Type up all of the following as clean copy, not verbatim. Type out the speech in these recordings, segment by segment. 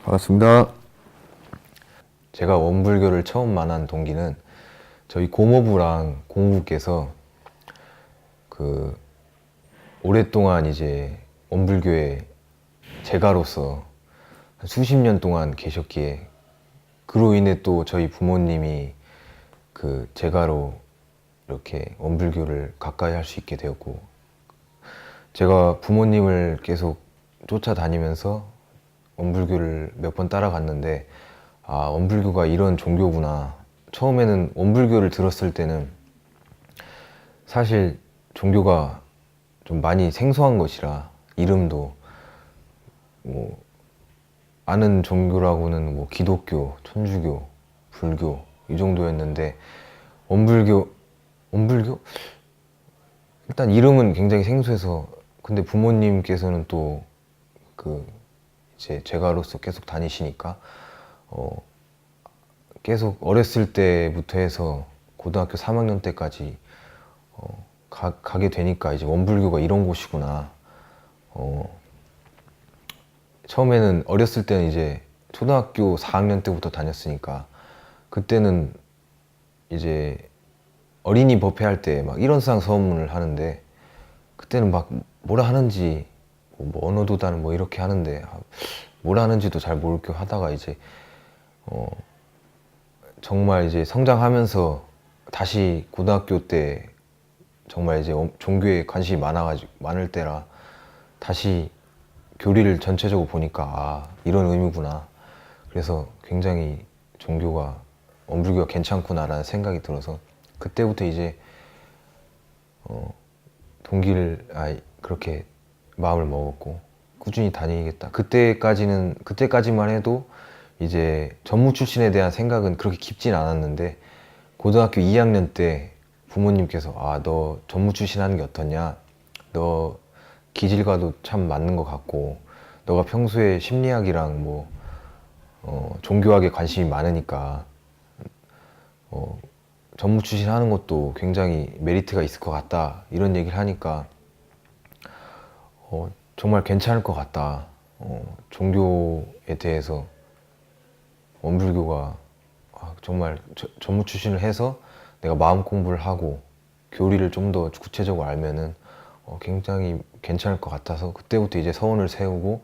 반갑습니다. 제가 원불교를 처음 만난 동기는 저희 고모부랑 고모부께서 오랫동안 이제 원불교에 제가로서 한 수십 년 동안 계셨기에, 그로 인해 또 저희 부모님이 제가로 이렇게 원불교를 가까이 할 수 있게 되었고, 제가 부모님을 계속 쫓아다니면서 원불교를 몇 번 따라갔는데, 원불교가 이런 종교구나. 처음에는 원불교를 들었을 때는 사실 종교가 좀 많이 생소한 것이라, 이름도 뭐 아는 종교라고는 뭐 기독교, 천주교, 불교 이 정도였는데, 원불교 일단 이름은 굉장히 생소해서, 근데 부모님께서는 또 이제 제가로서 계속 다니시니까 계속 어렸을 때부터 해서 고등학교 3학년 때까지 가게 되니까 이제 원불교가 이런 곳이구나. 처음에는 어렸을 때는 이제 초등학교 4학년 때부터 다녔으니까, 그때는 이제 어린이 법회할 때 막 일원상 서문을 하는데, 그때는 막 뭐라 하는지, 뭐 언어도다는 뭐 이렇게 하는데 뭐라 하는지도 잘 모르겠고 하다가, 이제 정말 이제 성장하면서 다시 고등학교 때 정말 이제 종교에 관심이 많을 때라 다시 교리를 전체적으로 보니까 이런 의미구나. 그래서 굉장히 원불교가 괜찮구나라는 생각이 들어서, 그때부터 이제 동기를 그렇게 마음을 먹었고 꾸준히 다니겠다. 그때까지만 해도 이제 전무 출신에 대한 생각은 그렇게 깊진 않았는데, 고등학교 2학년 때 부모님께서 너 전무 출신 하는 게 어떠냐, 너 기질과도 참 맞는 것 같고, 너가 평소에 심리학이랑 뭐 종교학에 관심이 많으니까 전무 출신 하는 것도 굉장히 메리트가 있을 것 같다, 이런 얘기를 하니까 정말 괜찮을 것 같다. 종교에 대해서 원불교가 정말 전무 출신을 해서 내가 마음 공부를 하고 교리를 좀 더 구체적으로 알면은 굉장히 괜찮을 것 같아서, 그때부터 이제 서원을 세우고,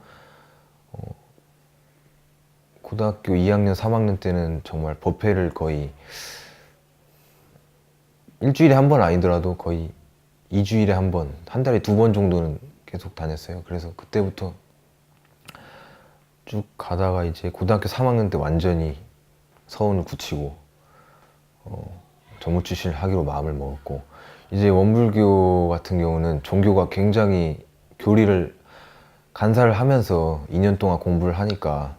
고등학교 2학년, 3학년 때는 정말 법회를 거의 일주일에 한 번 아니더라도 거의 2주일에 한 번, 한 달에 2번 정도는 계속 다녔어요. 그래서 그때부터 쭉 가다가 이제 고등학교 3학년 때 완전히 서원을 굳히고 전무 출신을 하기로 마음을 먹었고, 이제 원불교 같은 경우는 종교가 굉장히 교리를 간사를 하면서 2년 동안 공부를 하니까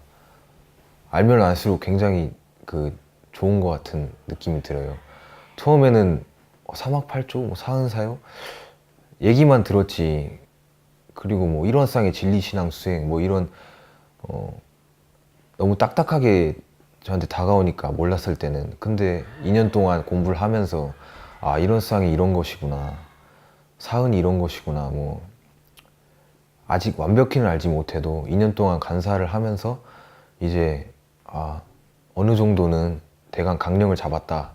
알면 알수록 굉장히 좋은 것 같은 느낌이 들어요. 처음에는 사막팔조, 뭐 사흔사요 얘기만 들었지, 그리고 뭐 일원상의 진리신앙 수행 뭐 이런 너무 딱딱하게 저한테 다가오니까 몰랐을 때는. 근데 2년 동안 공부를 하면서 일원상이 이런 것이구나, 사흔이 이런 것이구나, 뭐 아직 완벽히는 알지 못해도 2년 동안 간사를 하면서 이제 어느 정도는 대강 강령을 잡았다,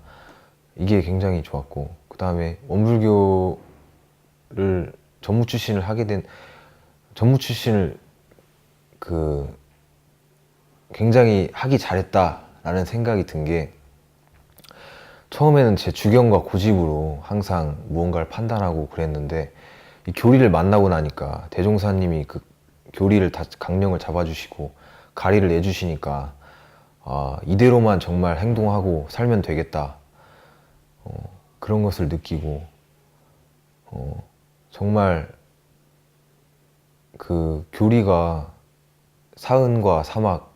이게 굉장히 좋았고, 그 다음에 원불교를 전무 출신을 전무 출신을 굉장히 하기 잘했다라는 생각이 든 게, 처음에는 제 주견과 고집으로 항상 무언가를 판단하고 그랬는데, 이 교리를 만나고 나니까 대종사님이 교리를 다 강령을 잡아주시고 가리를 내주시니까 이대로만 정말 행동하고 살면 되겠다, 그런 것을 느끼고, 정말 교리가 사흔과 사막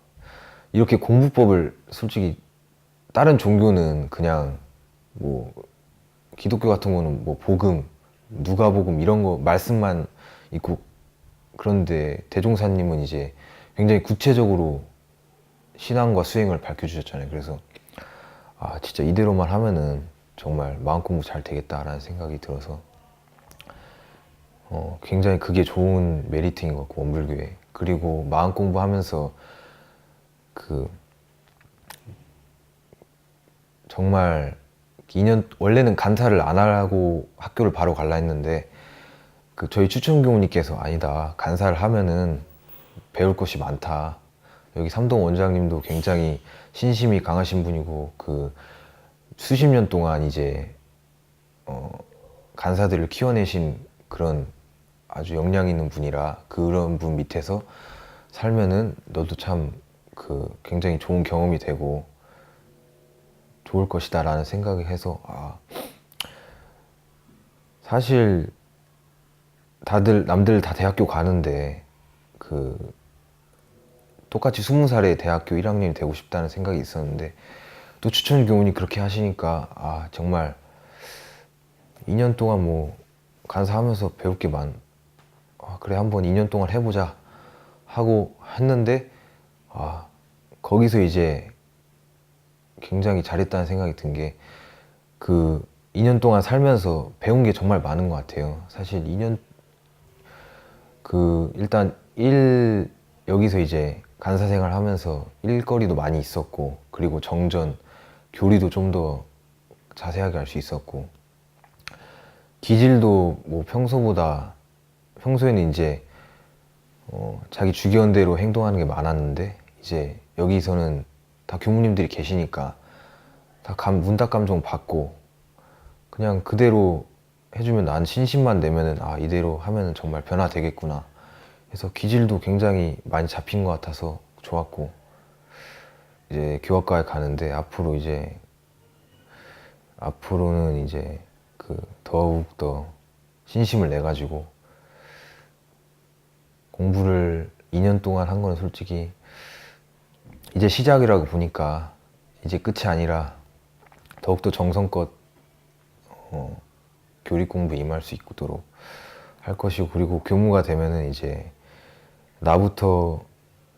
이렇게 공부법을, 솔직히 다른 종교는 그냥 뭐 기독교 같은 거는 뭐 복음, 누가복음 이런 거 말씀만 있고, 그런데 대종사님은 이제 굉장히 구체적으로 신앙과 수행을 밝혀주셨잖아요. 그래서 진짜 이대로만 하면은 정말 마음 공부 잘 되겠다라는 생각이 들어서 굉장히 그게 좋은 메리트인 것 같고, 원불교에. 그리고 마음 공부하면서 그 정말 2년 원래는 간사를 안 하고 학교를 바로 갈라 했는데 그 저희 추천교무님께서 아니다, 간사를 하면은 배울 것이 많다. 여기 삼동 원장님도 굉장히 신심이 강하신 분이고 그 수십 년 동안 이제 간사들을 키워내신 그런 아주 역량 있는 분이라 그런 분 밑에서 살면은 너도 참 그 굉장히 좋은 경험이 되고 좋을 것이다 라는 생각을 해서 사실 남들 다 대학교 가는데 그 똑같이 20살에 대학교 1학년이 되고 싶다는 생각이 있었는데 또 추천교훈이 그렇게 하시니까 정말 2년 동안 뭐 간사하면서 배울 게 그래 한번 2년 동안 해보자 하고 했는데 거기서 이제 굉장히 잘했다는 생각이 든 게 그 2년 동안 살면서 배운 게 정말 많은 것 같아요. 사실 2년 일단 여기서 이제 간사 생활 하면서 일거리도 많이 있었고 그리고 정전, 교리도 좀 더 자세하게 알 수 있었고 기질도 뭐 평소에는 이제 자기 주견대로 행동하는 게 많았는데 이제 여기서는 다 교무님들이 계시니까 다 문답감정 받고 그냥 그대로 해주면 난 신심만 내면은 이대로 하면은 정말 변화되겠구나. 그래서 기질도 굉장히 많이 잡힌 것 같아서 좋았고 이제 교학과에 가는데 앞으로는 이제 더욱 더 신심을 내 가지고 공부를 2년 동안 한 거는 솔직히 이제 시작이라고 보니까 이제 끝이 아니라 더욱더 정성껏 교리 공부에 임할 수 있도록 할 것이고 그리고 교무가 되면은 이제 나부터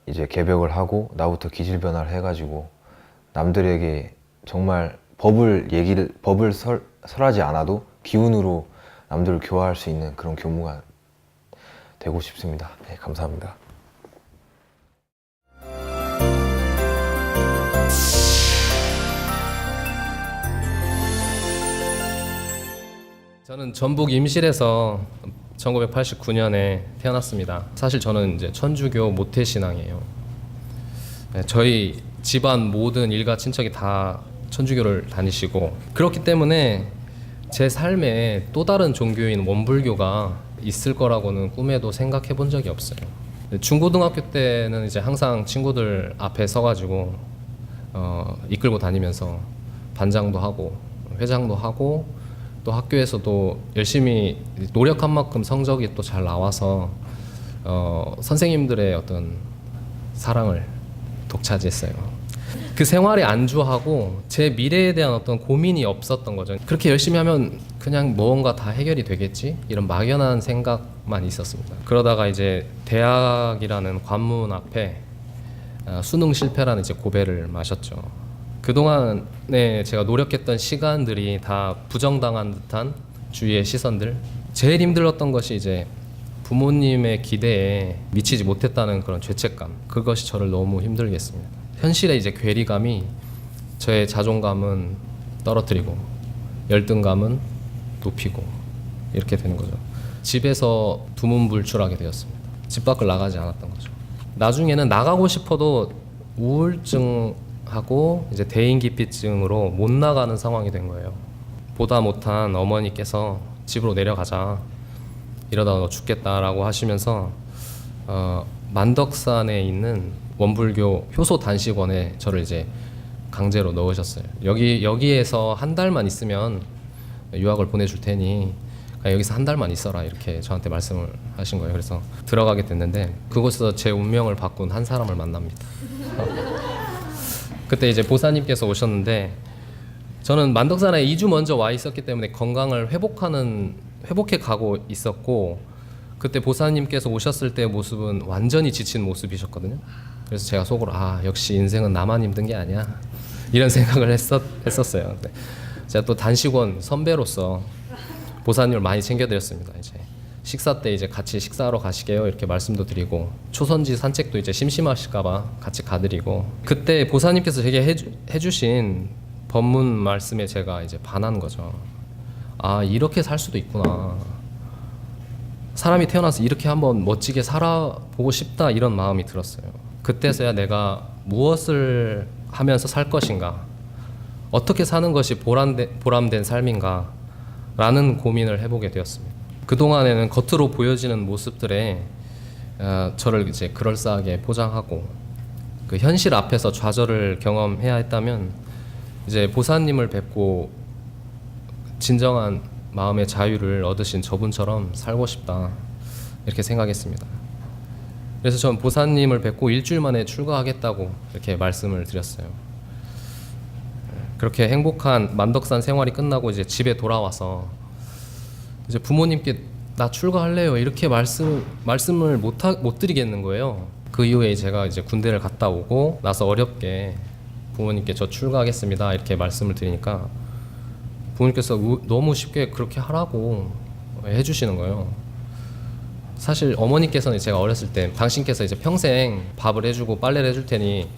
이제 개벽을 하고 나부터 기질 변화를 해가지고 남들에게 정말 법을 설하지 않아도 기운으로 남들을 교화할 수 있는 그런 교무가 되고 싶습니다. 네, 감사합니다. 저는 전북 임실에서 1989년에 태어났습니다. 사실 저는 이제 천주교 모태신앙이에요. 네, 저희 집안 모든 일가 친척이 다 천주교를 다니시고 그렇기 때문에 제 삶에 또 다른 종교인 원불교가 있을 거라고는 꿈에도 생각해 본 적이 없어요. 중고등학교 때는 이제 항상 친구들 앞에 서가지고 이끌고 다니면서 반장도 하고 회장도 하고 또 학교에서도 열심히 노력한 만큼 성적이 또 잘 나와서 선생님들의 어떤 사랑을 독차지했어요. 그 생활에 안주하고 제 미래에 대한 어떤 고민이 없었던 거죠. 그렇게 열심히 하면 그냥 무언가 다 해결이 되겠지? 이런 막연한 생각만 있었습니다. 그러다가 이제 대학이라는 관문 앞에 수능 실패라는 이제 고배를 마셨죠. 그동안에 제가 노력했던 시간들이 다 부정당한 듯한 주위의 시선들. 제일 힘들었던 것이 이제 부모님의 기대에 미치지 못했다는 그런 죄책감. 그것이 저를 너무 힘들게 했습니다. 현실의 이제 괴리감이 저의 자존감은 떨어뜨리고 열등감은 높이고 이렇게 되는 거죠. 집에서 두문불출하게 되었습니다. 집 밖을 나가지 않았던 거죠. 나중에는 나가고 싶어도 우울증하고 이제 대인기피증으로 못 나가는 상황이 된 거예요. 보다 못한 어머니께서 집으로 내려가자, 이러다가 너 죽겠다라고 하시면서 만덕산에 있는 원불교 효소 단식원에 저를 이제 강제로 넣으셨어요. 여기에서 한 달만 있으면 유학을 보내줄 테니 여기서 한 달만 있어라, 이렇게 저한테 말씀을 하신 거예요. 그래서 들어가게 됐는데 그곳에서 제 운명을 바꾼 한 사람을 만납니다. 그때 이제 보사님께서 오셨는데 저는 만덕산에 2주 먼저 와 있었기 때문에 건강을 회복해 가고 있었고 그때 보사님께서 오셨을 때 모습은 완전히 지친 모습이셨거든요. 그래서 제가 속으로 역시 인생은 나만 힘든 게 아니야, 이런 생각을 했었어요. 근데 제가 또 단식원 선배로서 보사님을 많이 챙겨드렸습니다. 이제 식사 때 이제 같이 식사하러 가시게요 이렇게 말씀도 드리고 초선지 산책도 이제 심심하실까봐 같이 가드리고 그때 보사님께서 되게 해주신 법문 말씀에 제가 이제 반한 거죠. 아 이렇게 살 수도 있구나. 사람이 태어나서 이렇게 한번 멋지게 살아보고 싶다 이런 마음이 들었어요. 그때서야 내가 무엇을 하면서 살 것인가, 어떻게 사는 것이 보람된 삶인가 라는 고민을 해보게 되었습니다. 그동안에는 겉으로 보여지는 모습들에 저를 이제 그럴싸하게 포장하고 그 현실 앞에서 좌절을 경험해야 했다면 이제 보사님을 뵙고 진정한 마음의 자유를 얻으신 저분처럼 살고 싶다 이렇게 생각했습니다. 그래서 전 보사님을 뵙고 일주일 만에 출가하겠다고 이렇게 말씀을 드렸어요. 그렇게 행복한 만덕산 생활이 끝나고 이제 집에 돌아와서 이제 부모님께 나 출가할래요 이렇게 말씀을 못 드리겠는 거예요. 그 이후에 제가 이제 군대를 갔다 오고 나서 어렵게 부모님께 저 출가하겠습니다 이렇게 말씀을 드리니까 부모님께서 너무 쉽게 그렇게 하라고 해주시는 거예요. 사실 어머니께서는 제가 어렸을 때 당신께서 이제 평생 밥을 해주고 빨래를 해줄 테니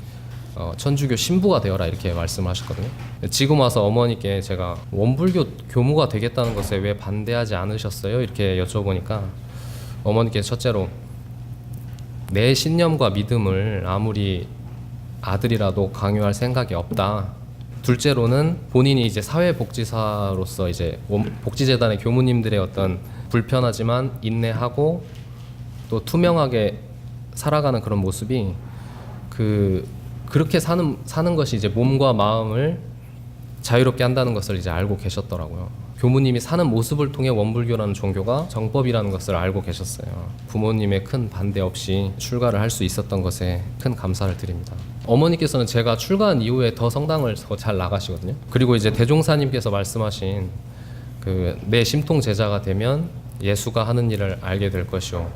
천주교 신부가 되어라 이렇게 말씀하셨거든요. 지금 와서 어머니께 제가 원불교 교무가 되겠다는 것에 왜 반대하지 않으셨어요? 이렇게 여쭤보니까 어머니께서 첫째로 내 신념과 믿음을 아무리 아들이라도 강요할 생각이 없다. 둘째로는 본인이 이제 사회복지사로서 이제 복지재단의 교무님들의 어떤 불편하지만 인내하고 또 투명하게 살아가는 그런 모습이 그렇게 사는 것이 이제 몸과 마음을 자유롭게 한다는 것을 이제 알고 계셨더라고요. 교무님이 사는 모습을 통해 원불교라는 종교가 정법이라는 것을 알고 계셨어요. 부모님의 큰 반대 없이 출가를 할 수 있었던 것에 큰 감사를 드립니다. 어머니께서는 제가 출가한 이후에 더 성당을 더 잘 나가시거든요. 그리고 이제 대종사님께서 말씀하신 내 심통 제자가 되면 예수가 하는 일을 알게 될 것이요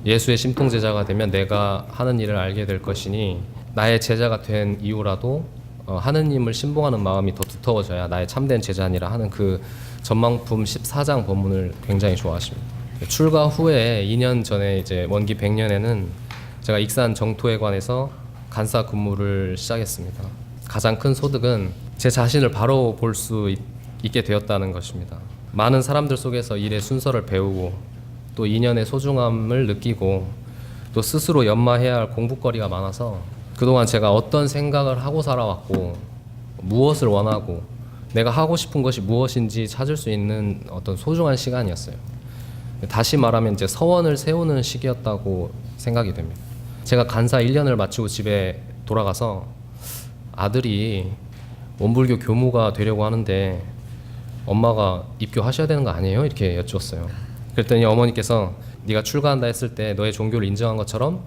예수의 심통 제자가 되면 내가 하는 일을 알게 될 것이니 나의 제자가 된 이후라도 하느님을 신봉하는 마음이 더 두터워져야 나의 참된 제자니라 하는 그 전망품 14장 법문을 굉장히 좋아하십니다. 출가 후에 2년 전에 이제 원기 100년에는 제가 익산 정토회관에서 간사 근무를 시작했습니다. 가장 큰 소득은 제 자신을 바로 볼 수 있게 되었다는 것입니다. 많은 사람들 속에서 일의 순서를 배우고 또 2년의 소중함을 느끼고 또 스스로 연마해야 할 공부거리가 많아서 그동안 제가 어떤 생각을 하고 살아왔고 무엇을 원하고 내가 하고 싶은 것이 무엇인지 찾을 수 있는 어떤 소중한 시간이었어요. 다시 말하면 이제 서원을 세우는 시기였다고 생각이 됩니다. 제가 간사 1년을 마치고 집에 돌아가서 아들이 원불교 교무가 되려고 하는데 엄마가 입교하셔야 되는 거 아니에요? 이렇게 여쭈었어요. 그랬더니 어머니께서 네가 출가한다 했을 때 너의 종교를 인정한 것처럼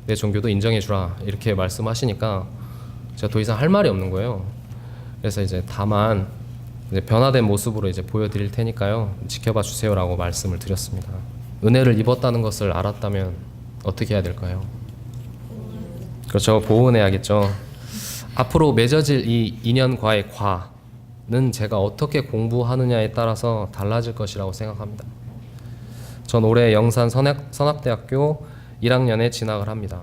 내 종교도 인정해 주라 이렇게 말씀하시니까 제가 더 이상 할 말이 없는 거예요. 그래서 이제 다만 이제 변화된 모습으로 이제 보여드릴 테니까요 지켜봐 주세요라고 말씀을 드렸습니다. 은혜를 입었다는 것을 알았다면 어떻게 해야 될까요? 그렇죠, 보은해야겠죠. 앞으로 맺어질 이 인연과의 과는 제가 어떻게 공부하느냐에 따라서 달라질 것이라고 생각합니다. 전 올해 영산 선악대학교 1학년에 진학을 합니다.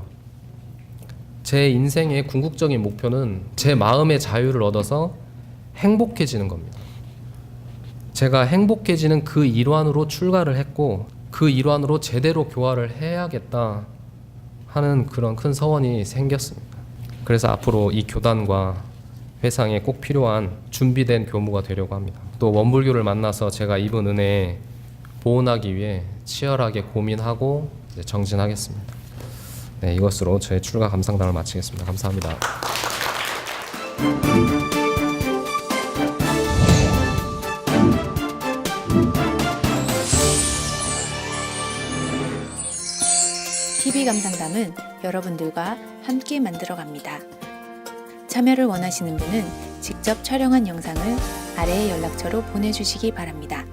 제 인생의 궁극적인 목표는 제 마음의 자유를 얻어서 행복해지는 겁니다. 제가 행복해지는 그 일환으로 출가를 했고 그 일환으로 제대로 교화를 해야겠다 하는 그런 큰 서원이 생겼습니다. 그래서 앞으로 이 교단과 회상에 꼭 필요한 준비된 교무가 되려고 합니다. 또 원불교를 만나서 제가 입은 은혜에 보온하기 위해 치열하게 고민하고 정진하겠습니다. 네, 이것으로 저의 출가 감상담을 마치겠습니다. 감사합니다. TV 감상담은 여러분들과 함께 만들어갑니다. 참여를 원하시는 분은 직접 촬영한 영상을 아래의 연락처로 보내주시기 바랍니다.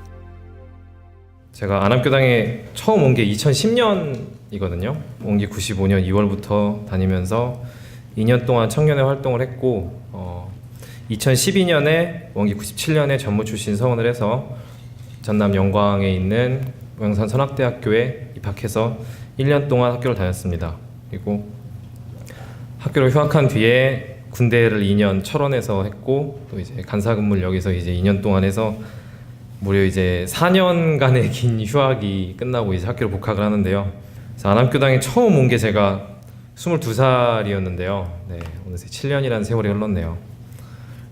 제가 안암교당에 처음 온 게 2010년이거든요. 원기 95년 2월부터 다니면서 2년 동안 청년회 활동을 했고 2012년에 원기 97년에 전무 출신 서원을 해서 전남 영광에 있는 모양산 선악대학교에 입학해서 1년 동안 학교를 다녔습니다. 그리고 학교를 휴학한 뒤에 군대를 2년 철원에서 했고 또 이제 간사 근무를 여기서 이제 2년 동안 해서 무려 이제 4년간의 긴 휴학이 끝나고 이제 학교를 복학을 하는데요. 그래서 안암교당에 처음 온 게 제가 22살이었는데요. 네, 어느새 7년이라는 세월이 흘렀네요.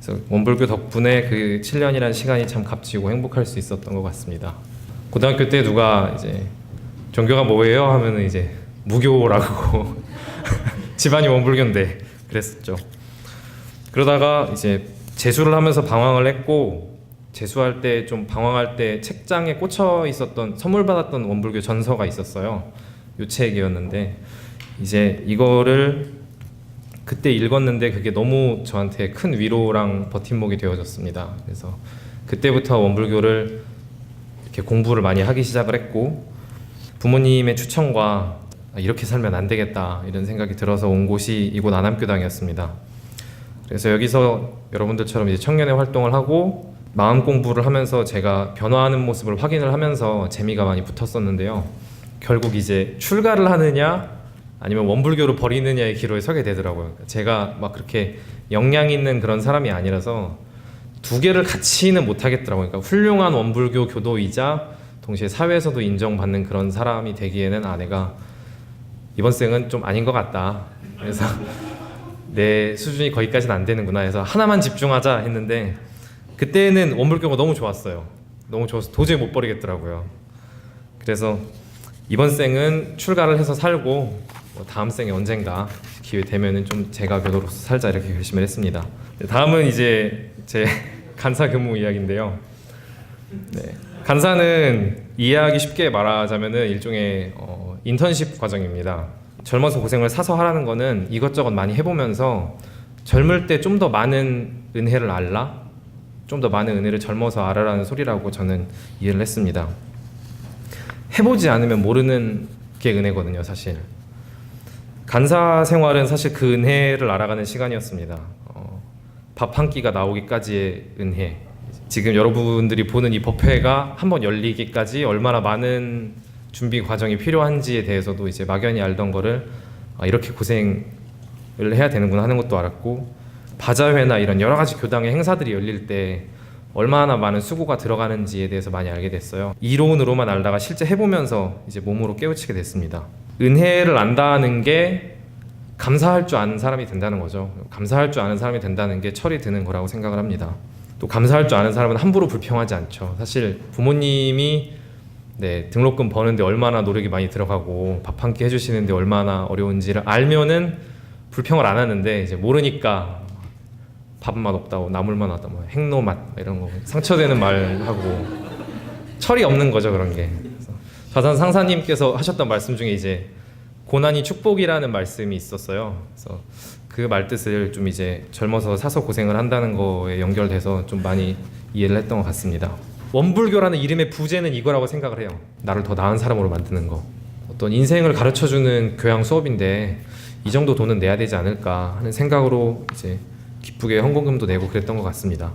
그래서 원불교 덕분에 그 7년이라는 시간이 참 값지고 행복할 수 있었던 것 같습니다. 고등학교 때 누가 이제 종교가 뭐예요? 하면은 이제 무교라고 집안이 원불교인데 그랬었죠. 그러다가 이제 재수를 하면서 방황을 했고 재수할 때 좀 방황할 때 책장에 꽂혀 있었던 선물 받았던 원불교 전서가 있었어요. 요 책이었는데 이제 이거를 그때 읽었는데 그게 너무 저한테 큰 위로랑 버팀목이 되어졌습니다. 그래서 그때부터 원불교를 이렇게 공부를 많이 하기 시작을 했고 부모님의 추천과 이렇게 살면 안 되겠다 이런 생각이 들어서 온 곳이 이곳 안암교당이었습니다. 그래서 여기서 여러분들처럼 이제 청년의 활동을 하고 마음 공부를 하면서 제가 변화하는 모습을 확인을 하면서 재미가 많이 붙었었는데요. 결국 이제 출가를 하느냐 아니면 원불교를 버리느냐의 기로에 서게 되더라고요. 제가 막 그렇게 역량 있는 그런 사람이 아니라서 두 개를 같이는 못 하겠더라고요. 그러니까 훌륭한 원불교 교도이자 동시에 사회에서도 인정받는 그런 사람이 되기에는 내가 이번 생은 좀 아닌 것 같다. 그래서 내 수준이 거기까지는 안 되는구나 해서 하나만 집중하자 했는데 그때는 원불교가 너무 좋았어요. 너무 좋아서 도저히 못 버리겠더라고요. 그래서 이번 생은 출가를 해서 살고 다음 생에 언젠가 기회 되면은 좀 제가 교도로서 살자 이렇게 결심을 했습니다. 다음은 이제 제 간사 근무 이야기인데요. 네. 간사는 이해하기 쉽게 말하자면은 일종의 인턴십 과정입니다. 젊어서 고생을 사서 하라는 거는 이것저것 많이 해보면서 젊을 때 좀 더 많은 은혜를 알라, 좀 더 많은 은혜를 젊어서 알아라는 소리라고 저는 이해를 했습니다. 해보지 않으면 모르는 게 은혜거든요, 사실. 간사 생활은 사실 그 은혜를 알아가는 시간이었습니다. 밥 한 끼가 나오기까지의 은혜. 지금 여러분들이 보는 이 법회가 한번 열리기까지 얼마나 많은 준비 과정이 필요한지에 대해서도 이제 막연히 알던 거를 이렇게 고생을 해야 되는구나 하는 것도 알았고 바자회나 이런 여러 가지 교당의 행사들이 열릴 때 얼마나 많은 수고가 들어가는지에 대해서 많이 알게 됐어요. 이론으로만 알다가 실제 해보면서 이제 몸으로 깨우치게 됐습니다. 은혜를 안다는 게 감사할 줄 아는 사람이 된다는 거죠. 감사할 줄 아는 사람이 된다는 게 철이 드는 거라고 생각을 합니다. 또 감사할 줄 아는 사람은 함부로 불평하지 않죠. 사실 부모님이 등록금 버는데 얼마나 노력이 많이 들어가고 밥 한 끼 해주시는데 얼마나 어려운지를 알면은 불평을 안 하는데 이제 모르니까 밥맛 없다고 나물만 왔다 뭐 행노맛 이런 거 상처되는 말 하고 철이 없는 거죠 그런 게. 자산 상사님께서 하셨던 말씀 중에 이제 고난이 축복이라는 말씀이 있었어요. 그래서 그 말뜻을 좀 이제 젊어서 사서 고생을 한다는 거에 연결돼서 좀 많이 이해를 했던 것 같습니다. 원불교라는 이름의 부제는 이거라고 생각을 해요. 나를 더 나은 사람으로 만드는 거. 어떤 인생을 가르쳐주는 교양 수업인데 이 정도 돈은 내야 되지 않을까 하는 생각으로 이제 기쁘게 헌금도 내고 그랬던 것 같습니다.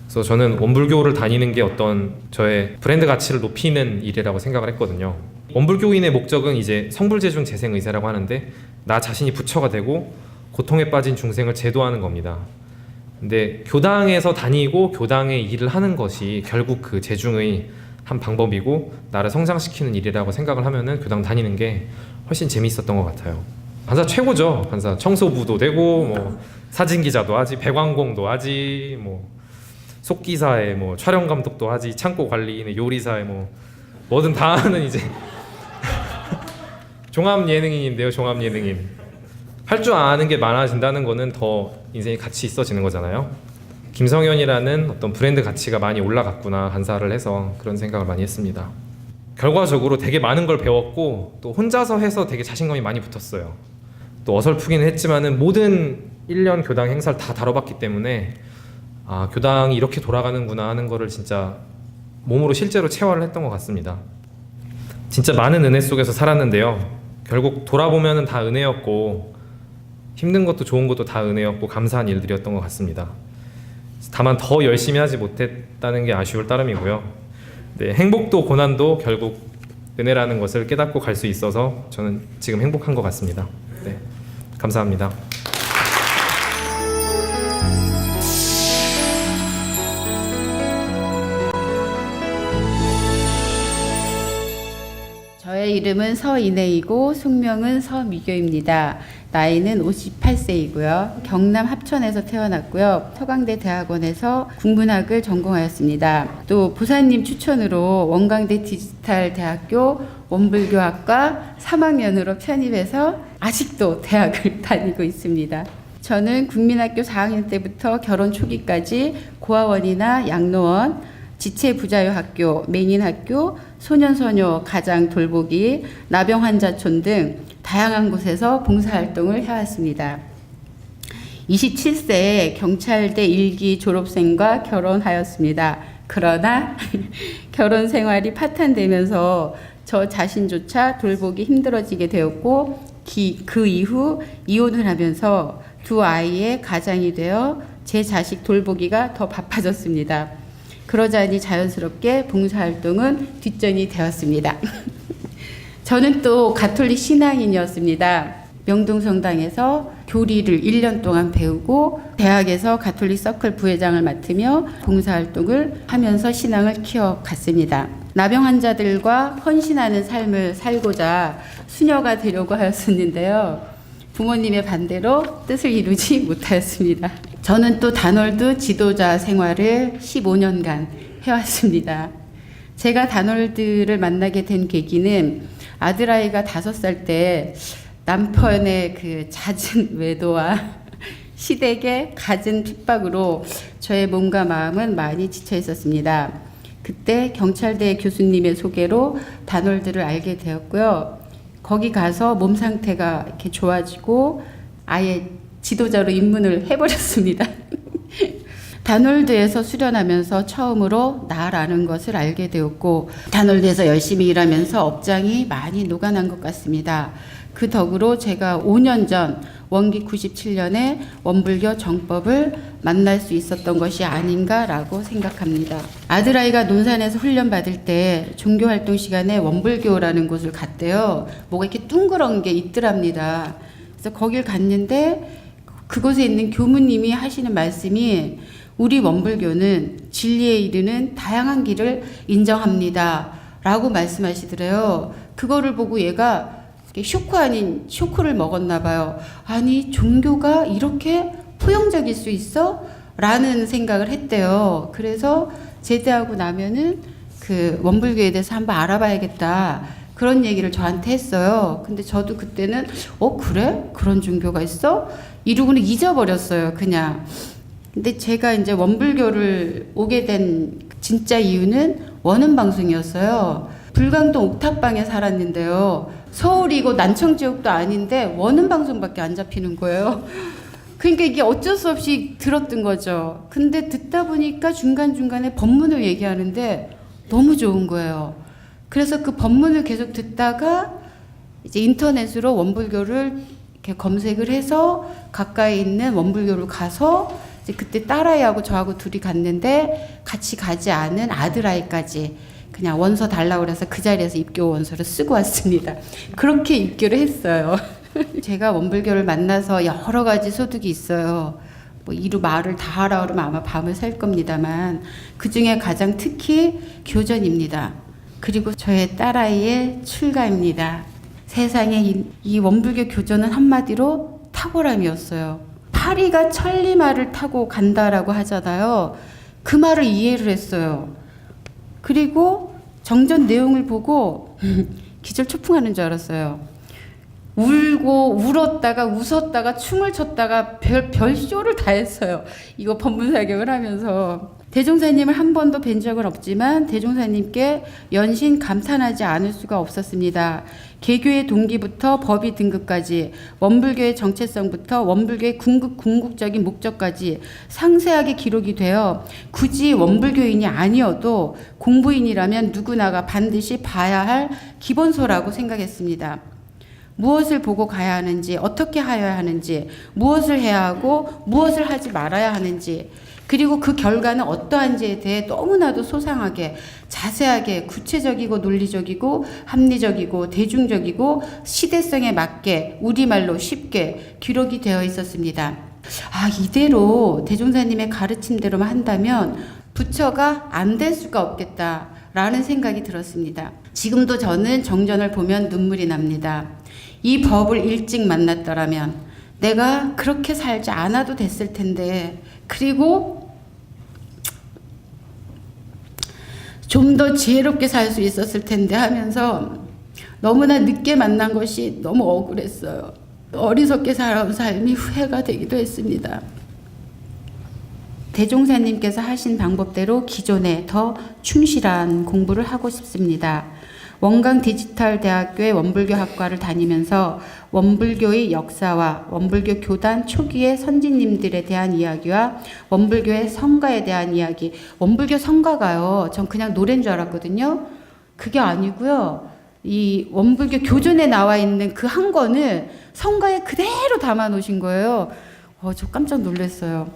그래서 저는 원불교를 다니는 게 어떤 저의 브랜드 가치를 높이는 일이라고 생각을 했거든요. 원불교인의 목적은 이제 성불재중 재생의사라고 하는데 나 자신이 부처가 되고 고통에 빠진 중생을 제도하는 겁니다. 근데 교당에서 다니고 교당의 일을 하는 것이 결국 그 재중의 한 방법이고 나를 성장시키는 일이라고 생각을 하면은 교당 다니는 게 훨씬 재미있었던 것 같아요. 간사 최고죠. 간사 청소부도 되고 뭐 사진 기자도 하지, 배관공도 하지, 뭐 속기사에 뭐 촬영 감독도 하지, 창고 관리인의 요리사에 뭐든 다 하는 이제 종합 예능인인데요. 종합 예능인. 할 줄 아는 게 많아진다는 거는 더 인생이 가치 있어지는 거잖아요. 김성현이라는 어떤 브랜드 가치가 많이 올라갔구나 간사를 해서 그런 생각을 많이 했습니다. 결과적으로 되게 많은 걸 배웠고 또 혼자서 해서 되게 자신감이 많이 붙었어요. 또 어설프긴 했지만은 모든 1년 교당 행사를 다 다뤄봤기 때문에 교당이 이렇게 돌아가는구나 하는 거를 진짜 몸으로 실제로 체화를 했던 것 같습니다. 진짜 많은 은혜 속에서 살았는데요. 결국 돌아보면은 다 은혜였고 힘든 것도 좋은 것도 다 은혜였고 감사한 일들이었던 것 같습니다. 다만 더 열심히 하지 못했다는 게 아쉬울 따름이고요. 네, 행복도 고난도 결국 은혜라는 것을 깨닫고 갈 수 있어서 저는 지금 행복한 것 같습니다. 네, 감사합니다. 저의 이름은 서인혜이고 숙명은 서미교입니다. 나이는 58세이고요. 경남 합천에서 태어났고요. 서강대 대학원에서 국문학을 전공하였습니다. 또 보사님 추천으로 원광대 디지털대학교 원불교학과 3학년으로 편입해서 아직도 대학을 다니고 있습니다. 저는 국민학교 4학년 때부터 결혼 초기까지 고아원이나 양로원, 지체부자유학교, 맹인학교, 소년소녀 가장 돌보기, 나병환자촌 등 다양한 곳에서 봉사활동을 해왔습니다. 27세에 경찰대 1기 졸업생과 결혼하였습니다. 그러나 결혼 생활이 파탄되면서 저 자신조차 돌보기 힘들어지게 되었고 그 이후 이혼을 하면서 두 아이의 가장이 되어 제 자식 돌보기가 더 바빠졌습니다. 그러자니 자연스럽게 봉사활동은 뒷전이 되었습니다. 저는 또 가톨릭 신앙인이었습니다. 명동성당에서 교리를 1년 동안 배우고 대학에서 가톨릭 서클 부회장을 맡으며 봉사활동을 하면서 신앙을 키워갔습니다. 나병 환자들과 헌신하는 삶을 살고자 수녀가 되려고 하였었는데요. 부모님의 반대로 뜻을 이루지 못하였습니다. 저는 또 단월드 지도자 생활을 15년간 해왔습니다. 제가 단월드를 만나게 된 계기는 아들아이가 5살 때 남편의 그 잦은 외도와 시댁의 갖은 핍박으로 저의 몸과 마음은 많이 지쳐 있었습니다. 그때 경찰대 교수님의 소개로 단월드를 알게 되었고요. 거기 가서 몸 상태가 이렇게 좋아지고 아예 지도자로 입문을 해버렸습니다. 단월드에서 수련하면서 처음으로 나라는 것을 알게 되었고 단월드에서 열심히 일하면서 업장이 많이 녹아난 것 같습니다. 그 덕으로 제가 5년 전 원기 97년에 원불교 정법을 만날 수 있었던 것이 아닌가라고 생각합니다. 아들아이가 논산에서 훈련받을 때 종교활동 시간에 원불교라는 곳을 갔대요. 뭐가 이렇게 둥그런 게 있더랍니다. 그래서 거길 갔는데 그곳에 있는 교무님이 하시는 말씀이 우리 원불교는 진리에 이르는 다양한 길을 인정합니다. 라고 말씀하시더래요. 그거를 보고 얘가 쇼크 아닌 쇼크를 먹었나 봐요. 아니 종교가 이렇게 포용적일 수 있어? 라는 생각을 했대요. 그래서 제대하고 나면은 그 원불교에 대해서 한번 알아봐야겠다. 그런 얘기를 저한테 했어요. 근데 저도 그때는 그래? 그런 종교가 있어? 이러고는 잊어버렸어요. 그냥. 근데 제가 이제 원불교를 오게 된 진짜 이유는 원음 방송이었어요. 불광동 옥탑방에 살았는데요. 서울이고 난청 지역도 아닌데 원음 방송밖에 안 잡히는 거예요. 그러니까 이게 어쩔 수 없이 들었던 거죠. 근데 듣다 보니까 중간중간에 법문을 얘기하는데 너무 좋은 거예요. 그래서 그 법문을 계속 듣다가 이제 인터넷으로 원불교를 이렇게 검색을 해서 가까이 있는 원불교를 가서 이제 그때 딸아이하고 저하고 둘이 갔는데 같이 가지 않은 아들아이까지 그냥 원서 달라고 그래서 그 자리에서 입교 원서를 쓰고 왔습니다. 그렇게 입교를 했어요. 제가 원불교를 만나서 여러 가지 소득이 있어요. 뭐 이루 말을 다 하라 그러면 아마 밤을 샐 겁니다만 그중에 가장 특히 교전입니다. 그리고 저의 딸아이의 출가입니다. 세상에 이 원불교 교전은 한마디로 탁월함이었어요. 파리가 천리마를 타고 간다라고 하잖아요. 그 말을 이해를 했어요. 그리고 정전 내용을 보고 기절초풍하는 줄 알았어요. 울고 울었다가 웃었다가 춤을 췄다가 별 쇼를 다 했어요. 이거 법문 사격을 하면서. 대종사님을 한 번도 뵌 적은 없지만 대종사님께 연신 감탄하지 않을 수가 없었습니다. 개교의 동기부터 법의 등급까지 원불교의 정체성부터 원불교의 궁극적인 목적까지 상세하게 기록이 되어 굳이 원불교인이 아니어도 공부인이라면 누구나가 반드시 봐야 할 기본서라고 생각했습니다. 무엇을 보고 가야 하는지, 어떻게 하여야 하는지, 무엇을 해야 하고 무엇을 하지 말아야 하는지, 그리고 그 결과는 어떠한지에 대해 너무나도 소상하게, 자세하게, 구체적이고 논리적이고 합리적이고 대중적이고 시대성에 맞게 우리말로 쉽게 기록이 되어 있었습니다. 아, 이대로 대종사님의 가르침대로만 한다면 부처가 안 될 수가 없겠다라는 생각이 들었습니다. 지금도 저는 정전을 보면 눈물이 납니다. 이 법을 일찍 만났더라면 내가 그렇게 살지 않아도 됐을 텐데, 그리고 좀 더 지혜롭게 살 수 있었을 텐데 하면서 너무나 늦게 만난 것이 너무 억울했어요. 어리석게 살아온 삶이 후회가 되기도 했습니다. 대종사님께서 하신 방법대로 기존에 더 충실한 공부를 하고 싶습니다. 원광 디지털대학교의 원불교 학과를 다니면서 원불교의 역사와 원불교 교단 초기의 선진님들에 대한 이야기와 원불교의 성가에 대한 이야기. 원불교 성가가요, 전 그냥 노래인 줄 알았거든요. 그게 아니고요. 이 원불교 교존에 나와 있는 그 한 권을 성가에 그대로 담아 놓으신 거예요. 저 깜짝 놀랐어요.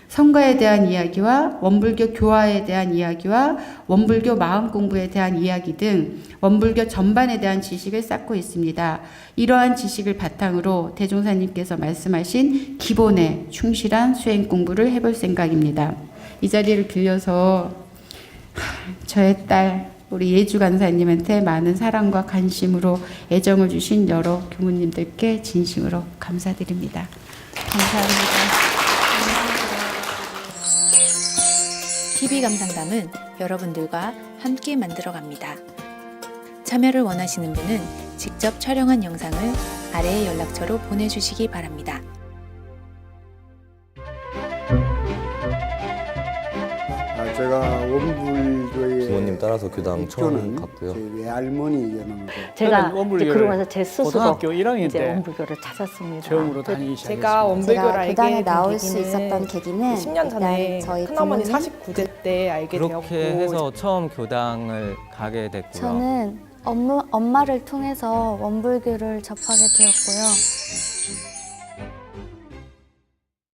성가에 대한 이야기와 원불교 교화에 대한 이야기와 원불교 마음 공부에 대한 이야기 등 원불교 전반에 대한 지식을 쌓고 있습니다. 이러한 지식을 바탕으로 대종사님께서 말씀하신 기본에 충실한 수행 공부를 해볼 생각입니다. 이 자리를 빌려서 저의 딸 우리 예주 간사님한테 많은 사랑과 관심으로 애정을 주신 여러 교무님들께 진심으로 감사드립니다. 감사합니다. TV 감상담은 여러분들과 함께 만들어갑니다. 참여를 원하시는 분은 직접 촬영한 영상을 아래의 연락처로 보내주시기 바랍니다. 제가 원불교의 부모님 따라서 교당 처음 입교는 갔고요. 제 외할머니였는데 제가 이제 원불교를 그러고 나서 제 스스로 고등학교 1학년 이제 때 원불교를 찾았습니다. 처음으로 다니기 시작했습니다. 제가 원불교를 제가 알게 교당에 된 나올 수 계기는 있었던 계기는 10년 전에 일단 저희 큰어머니 부모님, 49세 때 알게 그렇게 되었고 해서 처음 교당을 가게 됐고요. 저는 엄마를 통해서 원불교를 접하게 되었고요.